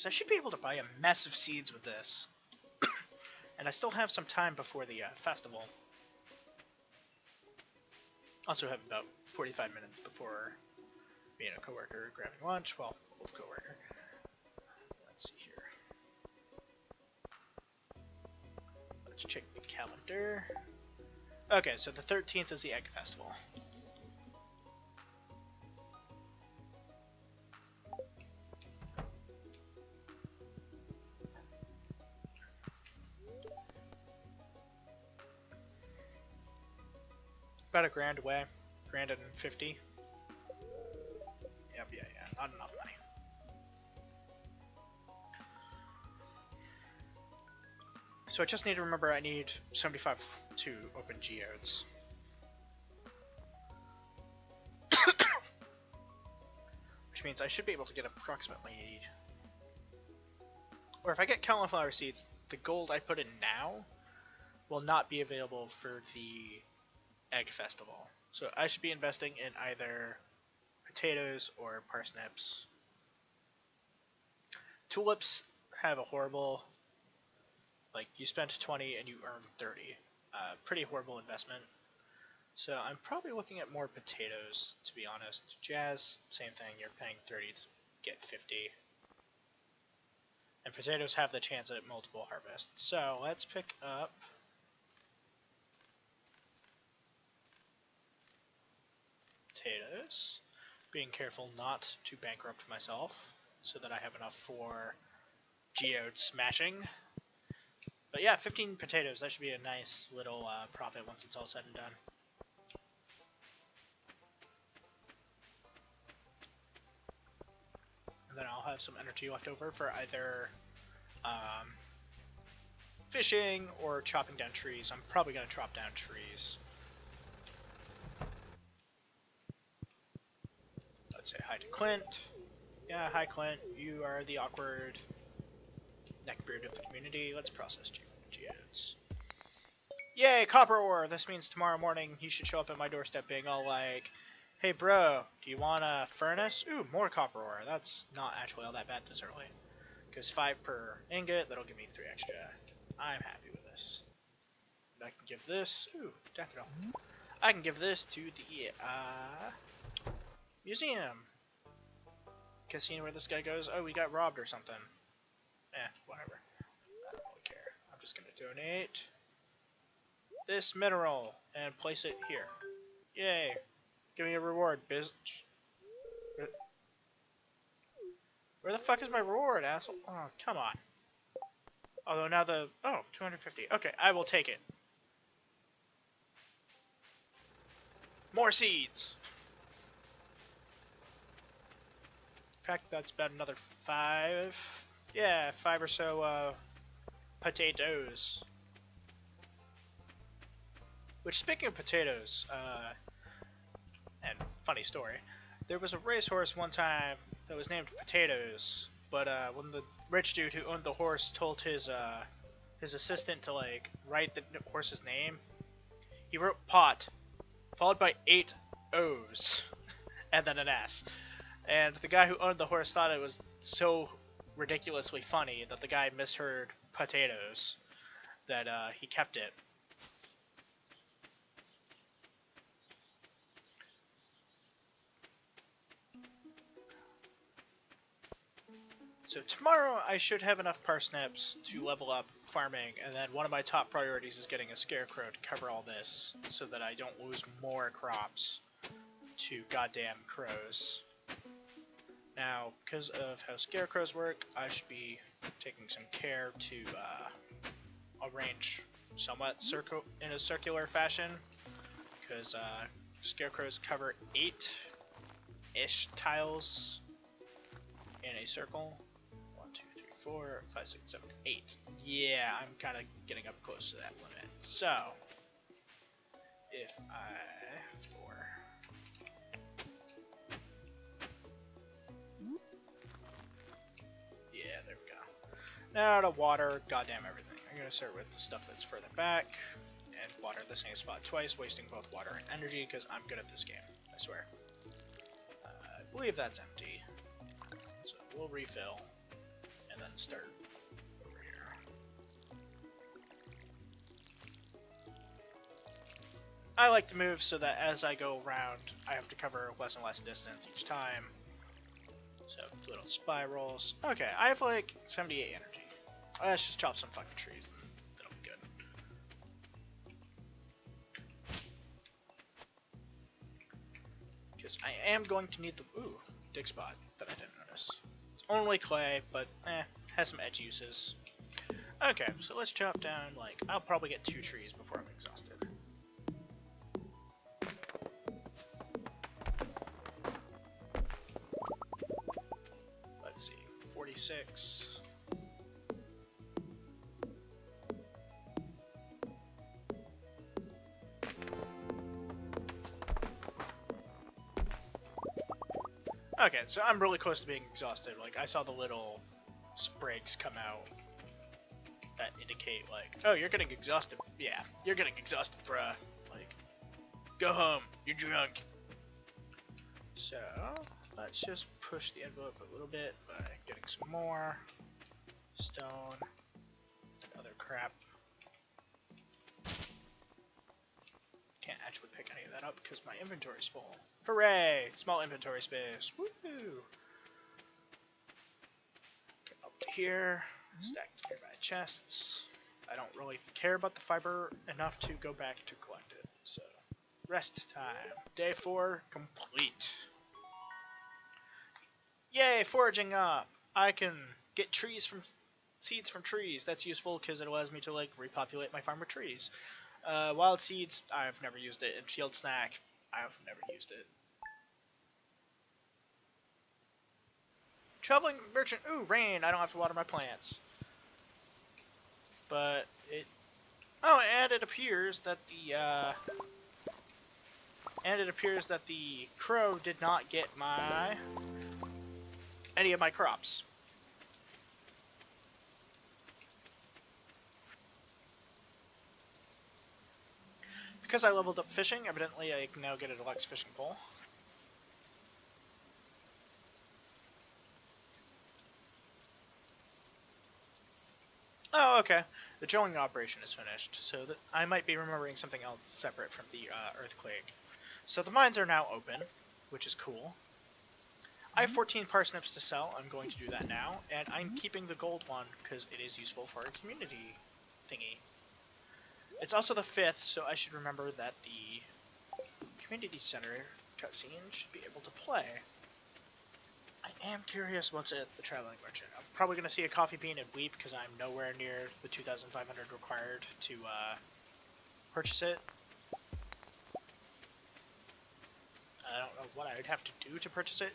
Because I should be able to buy a mess of seeds with this. And I still have some time before the festival. Also have about 45 minutes before me and a coworker grabbing lunch. Well, old coworker. Let's see here. Let's check the calendar. Okay, so the 13th is the Egg Festival. About $1,000 away. $1,050. Yep, yeah, not enough money. So I just need to remember I need 75 to open geodes. Which means I should be able to get approximately... Or if I get cauliflower seeds, the gold I put in now will not be available for the Egg Festival. So I should be investing in either potatoes or parsnips. Tulips have a horrible, like, you spend 20 and you earn 30. Pretty horrible investment. So I'm probably looking at more potatoes, to be honest. Jazz, same thing, you're paying 30 to get 50. And potatoes have the chance at multiple harvests. So let's pick up... potatoes, being careful not to bankrupt myself so that I have enough for geode smashing. But yeah, 15 potatoes, that should be a nice little profit once it's all said and done. And then I'll have some energy left over for either fishing or chopping down trees. I'm probably going to chop down trees. Let's say hi to Clint. Yeah, hi Clint. You are the awkward neckbeard of the community. Let's process geodes. Yay, copper ore! This means tomorrow morning he should show up at my doorstep being all like, hey bro, do you want a furnace? Ooh, more copper ore. That's not actually all that bad this early. Because 5 per ingot, that'll give me 3 extra. I'm happy with this. And I can give this, ooh, daffodil. I can give this to the, museum. Guess you know where this guy goes? Oh, we got robbed or something. Whatever. I don't really care. I'm just gonna donate this mineral and place it here. Yay. Give me a reward, bitch. Where the fuck is my reward, asshole? Oh, come on. Although now the... Oh, 250. Okay, I will take it. More seeds! In fact, that's about another 5... Yeah, 5 or so, potatoes. Which, speaking of potatoes, and funny story, there was a racehorse one time that was named Potatoes, but when the rich dude who owned the horse told his assistant to like write the horse's name, he wrote pot, followed by 8 O's, and then an S. And the guy who owned the horse thought it was so ridiculously funny that the guy misheard potatoes that he kept it. So tomorrow I should have enough parsnips to level up farming, and then one of my top priorities is getting a scarecrow to cover all this so that I don't lose more crops to goddamn crows. Now, because of how scarecrows work, I should be taking some care to arrange somewhat in a circular fashion, because scarecrows cover 8-ish tiles in a circle. 1, 2, 3, 4, 5, 6, 7, 8. Yeah, I'm kind of getting up close to that limit. So, if I... 4... Yeah, there we go. Now to water goddamn everything. I'm going to start with the stuff that's further back, and water the same spot twice, wasting both water and energy, because I'm good at this game, I swear. I believe that's empty. So we'll refill, and start over here. I like to move so that as I go around, I have to cover less and less distance each time. So, little spirals. Okay, I have like 78 energy. Let's just chop some fucking trees and that'll be good. Because I am going to need the dig spot that I didn't notice. It's only clay, but has some edge uses. Okay, so let's chop down, like, I'll probably get 2 trees before I'm exhausted. Let's see, 46. Okay, so I'm really close to being exhausted. Like, I saw the little sprigs come out that indicate, like, oh, you're getting exhausted. Yeah, you're getting exhausted, bruh. Like, go home. You're drunk. So, let's just push the envelope a little bit by getting some more stone and other crap. Can't actually pick any of that up because my inventory's full. Hooray! Small inventory space. Woohoo! Get up to here. Stack nearby chests. I don't really care about the fiber enough to go back to collect it. So, rest time. Day 4 complete. Yay! Foraging up! I can get seeds from trees. That's useful because it allows me to, like, repopulate my farm with trees. Wild seeds, I've never used it. And field snack, I've never used it. Traveling merchant, ooh, rain, I don't have to water my plants. But and it appears that the crow did not get any of my crops. Because I leveled up fishing, evidently I can now get a deluxe fishing pole. Oh, okay. The drilling operation is finished, so that I might be remembering something else separate from the earthquake. So the mines are now open, which is cool. I have 14 parsnips to sell. I'm going to do that now, and I'm keeping the gold one because it is useful for a community thingy. It's also the 5th, so I should remember that the community center cutscene should be able to play. I am curious what's at the traveling merchant. I'm probably going to see a coffee bean and weep because I'm nowhere near the 2,500 required to purchase it. I don't know what I would have to do to purchase it.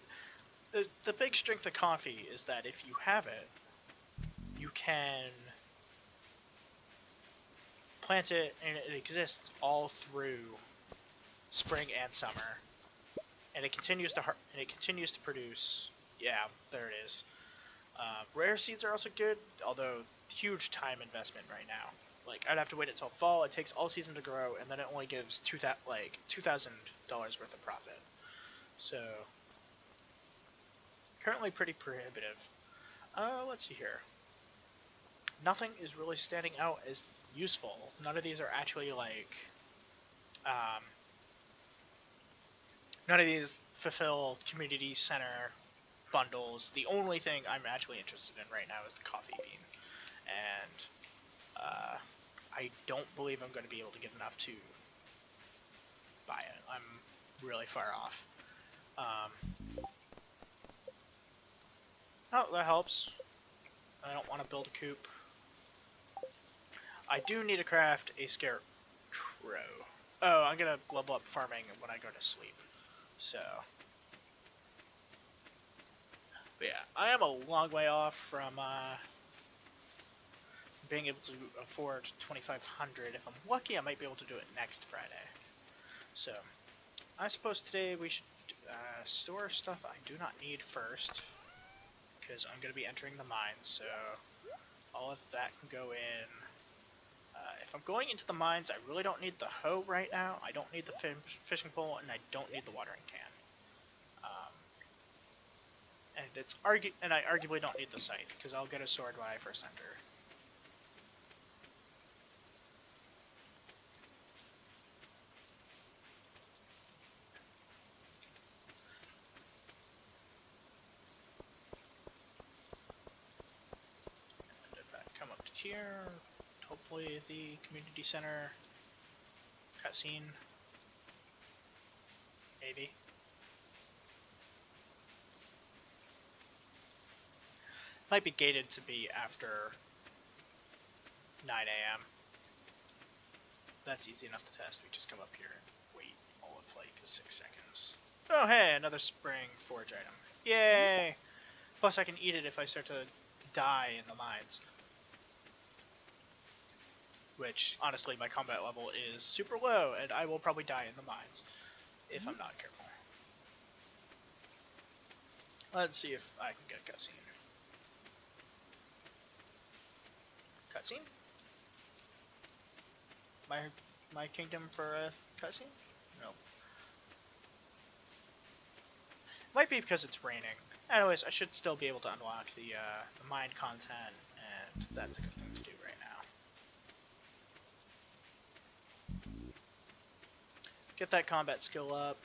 The big strength of coffee is that if you have it, you can plant it and it exists all through spring and summer, and it continues to produce. Yeah, there it is. Rare seeds are also good, although huge time investment right now. Like, I'd have to wait until fall. It takes all season to grow, and then it only gives $2,000 worth of profit. So currently pretty prohibitive. Let's see here. Nothing is really standing out as useful. None of these are actually like, none of these fulfill community center bundles. The only thing I'm actually interested in right now is the coffee bean, and I don't believe I'm going to be able to get enough to buy it. I'm really far off. Oh, that helps. I don't want to build a coop. I do need to craft a scarecrow. Oh, I'm gonna level up farming when I go to sleep. So, but yeah, I am a long way off from being able to afford 2,500. If I'm lucky, I might be able to do it next Friday. So, I suppose today we should store stuff I do not need first, because I'm going to be entering the mines, so all of that can go in. If I'm going into the mines, I really don't need the hoe right now. I don't need the fishing pole, and I don't need the watering can. And and I arguably don't need the scythe because I'll get a sword when I first enter. And if I come up to here, hopefully the community center cutscene, maybe. Might be gated to be after 9 a.m. That's easy enough to test. We just come up here and wait all of like 6 seconds. Oh hey, another spring forge item. Yay! Plus I can eat it if I start to die in the mines. Which, honestly, my combat level is super low, and I will probably die in the mines if I'm not careful. Let's see if I can get a cutscene. Cutscene? My kingdom for a cutscene? No. Might be because it's raining. Anyways, I should still be able to unlock the mine content, and that's a good thing to do right now. Get that combat skill up.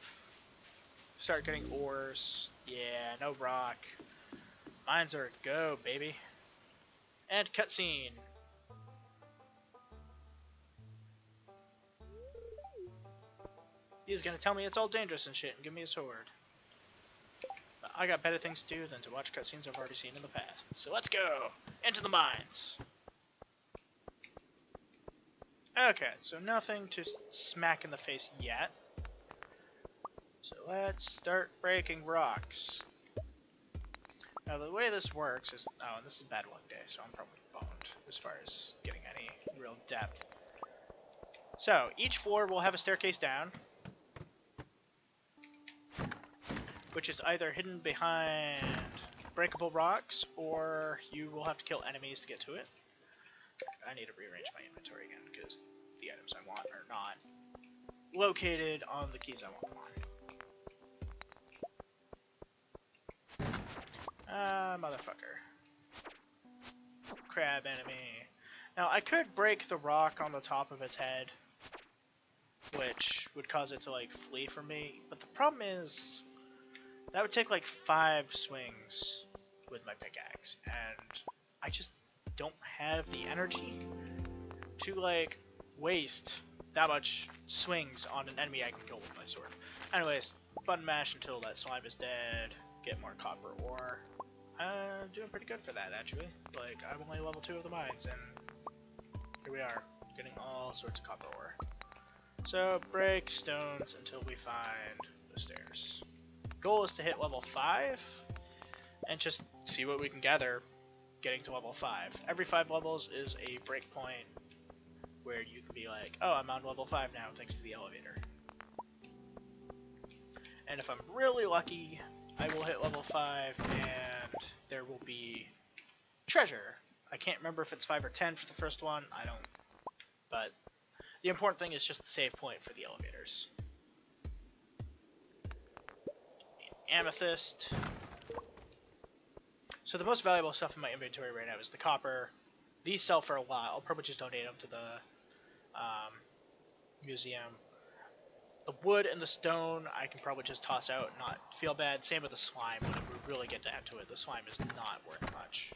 Start getting ores. Yeah, no rock. Mines are a go, baby. And cutscene. He's gonna tell me it's all dangerous and shit and give me a sword. But I got better things to do than to watch cutscenes I've already seen in the past. So let's go! Into the mines! Okay, so nothing to smack in the face yet. So let's start breaking rocks. Now the way this works is... Oh, and this is bad luck day, so I'm probably boned as far as getting any real depth. So, each floor will have a staircase down, which is either hidden behind breakable rocks, or you will have to kill enemies to get to it. I need to rearrange my inventory again, because the items I want are not located on the keys I want them on. Motherfucker. Crab enemy. Now, I could break the rock on the top of its head, which would cause it to, like, flee from me, but the problem is, that would take, like, 5 swings with my pickaxe, and I just don't have the energy to, like, waste that much swings on an enemy I can kill with my sword. Anyways, button mash until that slime is dead, get more copper ore. Doing pretty good for that, actually. Like, I'm only level 2 of the mines, and here we are, getting all sorts of copper ore. So, break stones until we find the stairs. Goal is to hit level 5, and just see what we can gather getting to level 5. Every 5 levels is a breakpoint where you can be like, oh, I'm on level 5 now, thanks to the elevator. And if I'm really lucky, I will hit level 5, and there will be treasure. I can't remember if it's 5 or 10 for the first one, I don't, but the important thing is just the save point for the elevators. Amethyst. So the most valuable stuff in my inventory right now is the copper. These sell for a lot. I'll probably just donate them to the museum. The wood and the stone I can probably just toss out and not feel bad. Same with the slime. When we really get down to it, the slime is not worth much.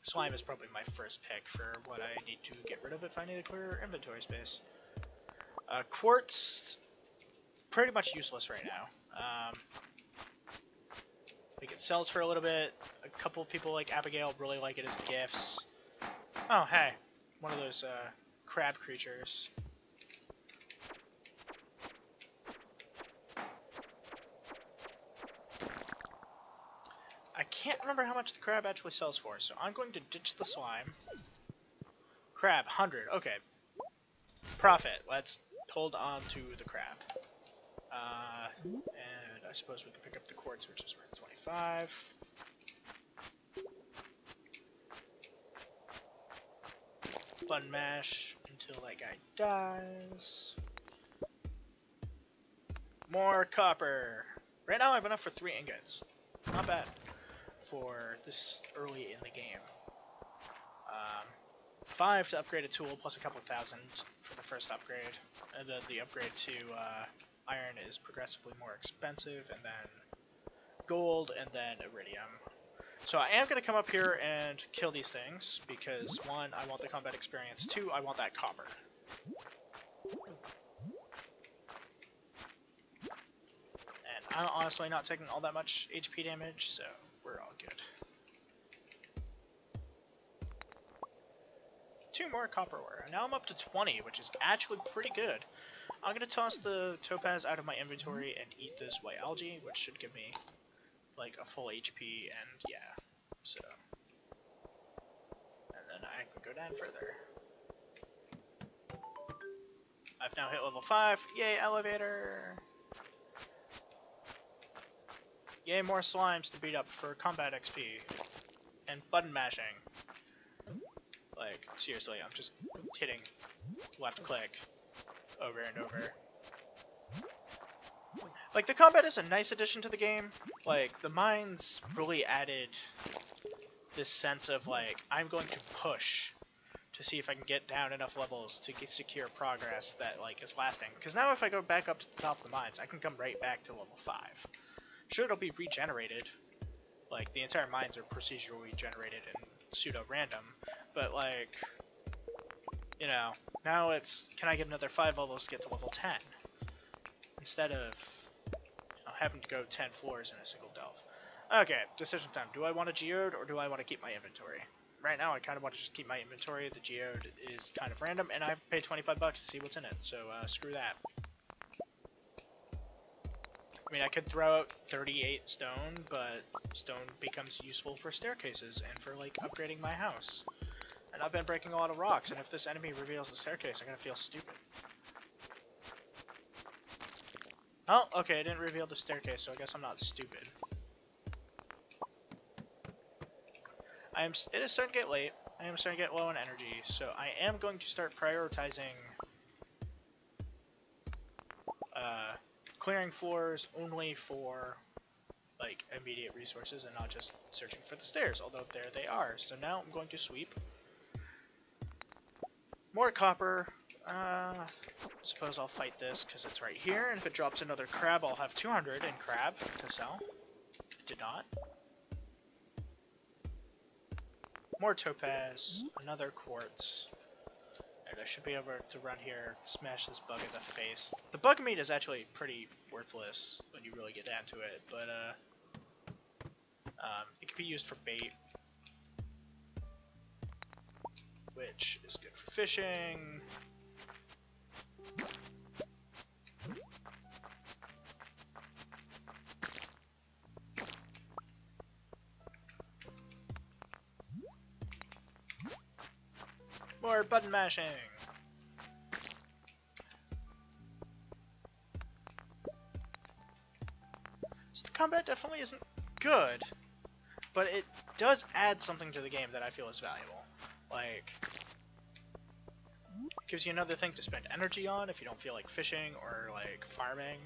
Slime is probably my first pick for what I need to get rid of if I need to clear inventory space. Quartz, pretty much useless right now. Like, it sells for a little bit. A couple of people like Abigail really like it as gifts. Oh, hey. One of those crab creatures. I can't remember how much the crab actually sells for, so I'm going to ditch the slime. Crab, 100. Okay. Profit. Let's hold on to the crab. And I suppose we can pick up the quartz, which is worth 25. Button mash until that guy dies. More copper. Right now I have enough for 3 ingots. Not bad for this early in the game. 5 to upgrade a tool, plus a couple thousand for the first upgrade. And then the upgrade to iron is progressively more expensive, and then gold, and then iridium. So I am going to come up here and kill these things, because 1, I want the combat experience, 2, I want that copper. And I'm honestly not taking all that much HP damage, so we're all good. 2 more copper ore. Now I'm up to 20, which is actually pretty good. I'm going to toss the topaz out of my inventory and eat this white algae, which should give me like a full HP, and yeah, so. And then I can go down further. I've now hit level 5. Yay, elevator! Yay, more slimes to beat up for combat XP. And button mashing. Like, seriously, I'm just hitting left click over and over. Like, the combat is a nice addition to the game. Like, the mines really added this sense of, like, I'm going to push to see if I can get down enough levels to secure progress that, like, is lasting. Because now if I go back up to the top of the mines, I can come right back to level 5. Sure, it'll be regenerated. Like, the entire mines are procedurally generated and pseudo-random. But, like, you know, now it's, can I get another 5 levels to get to level 10? Instead of, you know, having to go 10 floors in a single delve. Okay, decision time. Do I want a geode or do I want to keep my inventory? Right now, I kind of want to just keep my inventory. The geode is kind of random, and I have to pay 25 bucks to see what's in it, so screw that. I mean, I could throw out 38 stone, but stone becomes useful for staircases and for, like, upgrading my house. And I've been breaking a lot of rocks, and if this enemy reveals the staircase, I'm gonna feel stupid. Oh, okay, it didn't reveal the staircase, so I guess I'm not stupid. It is starting to get late. I am starting to get low on energy, so I am going to start prioritizing clearing floors only for, like, immediate resources and not just searching for the stairs, although there they are. So now I'm going to sweep. More copper. Suppose I'll fight this because it's right here, and if it drops another crab, I'll have 200 in crab to sell. It did not. More topaz, another quartz, and I should be able to run here, smash this bug in the face. The bug meat is actually pretty worthless when you really get down to it, but it can be used for bait, which is good for fishing. More button mashing! So the combat definitely isn't good, but it does add something to the game that I feel is valuable. Like, it gives you another thing to spend energy on if you don't feel like fishing or like farming.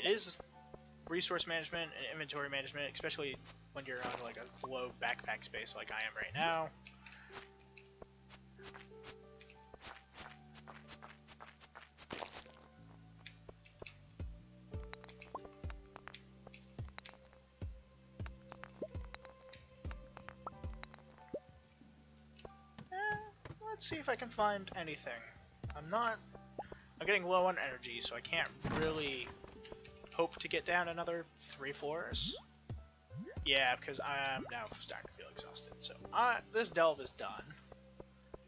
It is resource management and inventory management, especially when you're on like a low backpack space like I am right now. Let's see if I can find anything. I'm getting low on energy, so I can't really hope to get down another 3 floors. Yeah, because I'm now starting to feel exhausted. So this delve is done.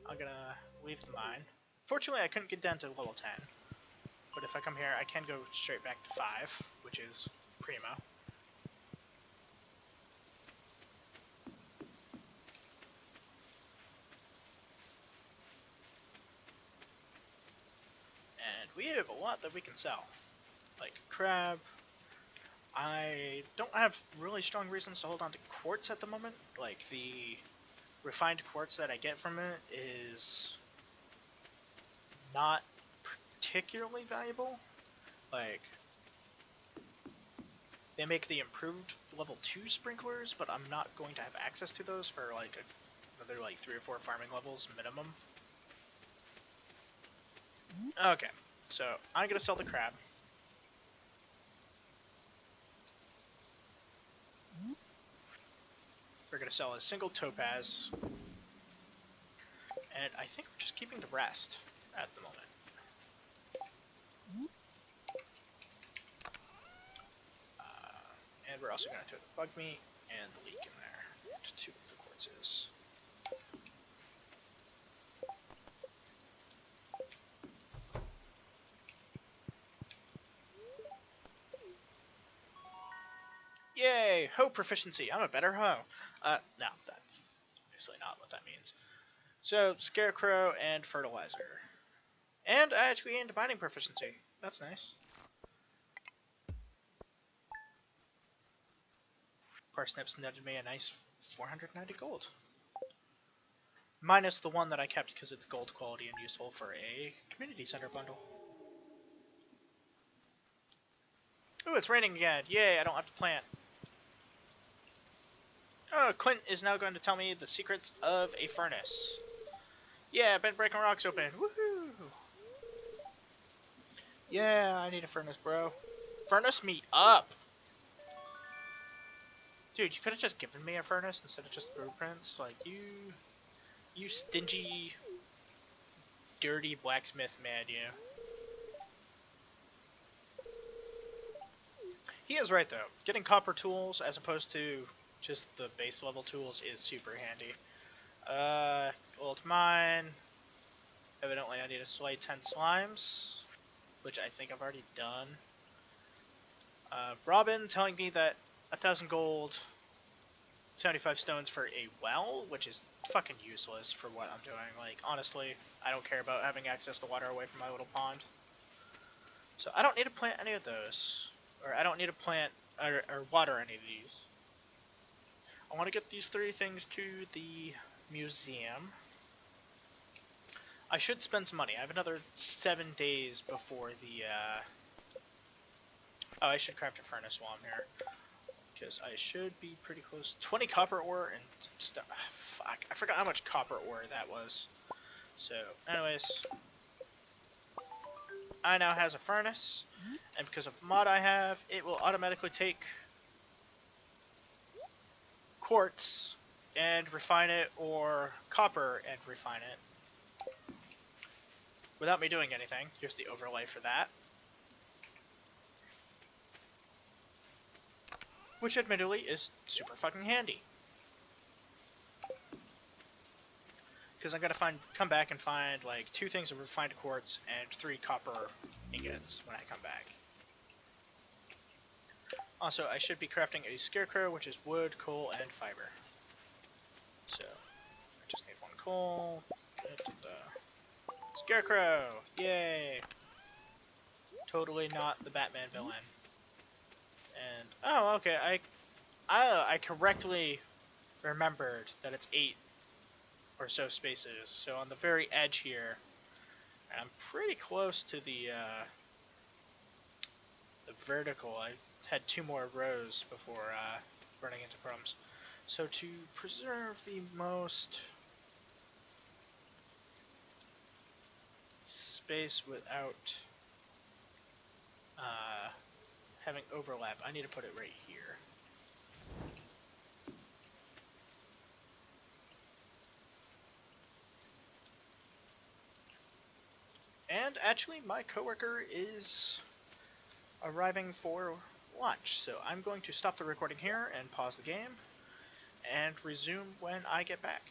I'm gonna leave the mine. Fortunately, I couldn't get down to level 10. But if I come here, I can go straight back to 5, which is primo. And we have a lot that we can sell. Like crab. I don't have really strong reasons to hold on to quartz at the moment. Like, the refined quartz that I get from it is not particularly valuable. Like, They make the improved level 2 sprinklers, but I'm not going to have access to those for like another like 3 or 4 farming levels minimum. Okay, so I'm gonna sell the crab. We're gonna sell a single topaz, and I think we're just keeping the rest at the moment. And we're also gonna throw the bug meat and the leek in there to 2 of the quartzes. Yay! Hoe proficiency! I'm a better hoe! No, that's obviously not what that means. So, scarecrow and fertilizer. And I actually gained mining proficiency. That's nice. Parsnips netted me a nice 490 gold. Minus the one that I kept because it's gold quality and useful for a community center bundle. Ooh, it's raining again. Yay, I don't have to plant. Oh, Clint is now going to tell me the secrets of a furnace. Yeah, I've been breaking rocks open. Woohoo! Yeah, I need a furnace, bro. Furnace me up! Dude, you could have just given me a furnace instead of just blueprints. Like, you stingy, dirty blacksmith man, you. He is right, though. Getting copper tools as opposed to just the base level tools is super handy. Gold mine. Evidently I need to slay 10 slimes, which I think I've already done. Robin telling me that 1,000 gold, 75 stones for a well, which is fucking useless for what I'm doing. Like, honestly, I don't care about having access to water away from my little pond. So I don't need to plant any of those. Or I don't need to plant or water any of these. I want to get these 3 things to the museum. I should spend some money. I have another 7 days before the, Oh, I should craft a furnace while I'm here. Because I should be pretty close. 20 copper ore and stuff. Fuck, I forgot how much copper ore that was. So, anyways. I now has a furnace. And because of the mod I have, it will automatically take quartz and refine it, or copper and refine it. Without me doing anything. Here's the overlay for that. Which admittedly is super fucking handy. Because I'm gonna come back and find like 2 things of refined quartz and 3 copper ingots when I come back. Also, I should be crafting a scarecrow, which is wood, coal, and fiber. So, I just need 1 coal. Scarecrow! Yay! Totally not the Batman villain. And oh, okay, I correctly remembered that it's 8 or so spaces. So on the very edge here, and I'm pretty close to the vertical. I had 2 more rows before running into problems. So to preserve the most space without having overlap, I need to put it right here. And actually, my coworker is arriving for lunch, so I'm going to stop the recording here and pause the game and resume when I get back.